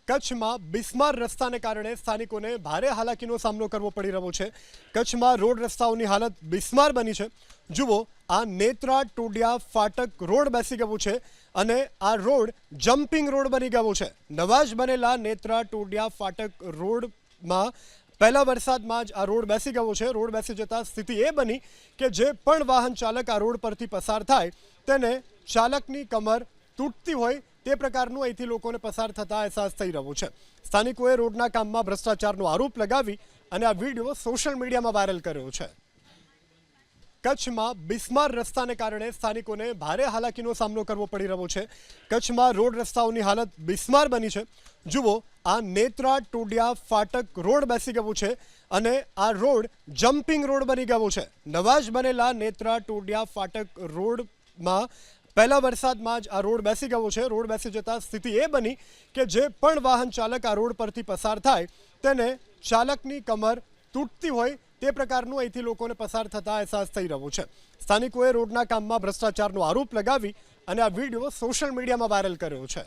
કચ્છમાં બિસ્માર રસ્તાને કારણે સ્થાનિકોને ભારે હાલાકીનો સામનો કરવો પડી રહ્યો છે। કચ્છમાં રોડ રસ્તાઓની હાલત બિસ્માર બની છે। જુઓ, આ નેત્રા ટોડિયા ફાટક રોડ બેસી ગયો છે અને આ રોડ જમ્પિંગ રોડ બની ગયો છે। નવા જ બનેલા નેત્રા ટોડિયા ફાટક રોડમાં પહેલા વરસાદમાં જ આ રોડ બેસી ગયો છે। રોડ બેસી જતા સ્થિતિ એ બની કે જે પણ વાહન ચાલક આ રોડ પરથી પસાર થાય તેને ચાલકની કમર તૂટતી હોય તે પ્રકારનું અહીંથી લોકોને પસાર થતા અહેસાસ થઈ રહ્યો છે। સ્થાનિકોએ રોડના કામમાં ભ્રષ્ટાચારનો આરોપ લગાવી અને આ વિડીયો સોશિયલ મીડિયામાં વાયરલ કર્યો છે। કચ્છમાં બિસ્માર રસ્તાને કારણે સ્થાનિકોને ભારે હાલાકીનો સામનો કરવો પડી રહ્યો છે। કચ્છમાં રોડ રસ્તાઓની હાલત બિસ્માર બની છે। જુઓ, આ નેત્રા ટોડિયા ફાટક રોડ બેસી ગયો છે અને આ રોડ જમ્પિંગ રોડ બની ગયો છે। નવા જ બનેલા નેત્રા ટોડિયા ફાટક રોડમાં પહેલા વરસાદમાં જ આ રોડ બેસી ગયો છે। રોડ બેસી જતા સ્થિતિ એ બની કે જે પણ વાહન ચાલક આ રોડ પરથી પસાર થાય તેને ચાલકની કમર તૂટતી હોય તે પ્રકારનું અહીંથી લોકોને પસાર થતા અહેસાસ થઈ રહ્યો છે। સ્થાનિકોએ રોડના કામમાં ભ્રષ્ટાચારનો આરોપ લગાવી અને આ વિડીયો સોશિયલ મીડિયામાં વાયરલ કર્યો છે।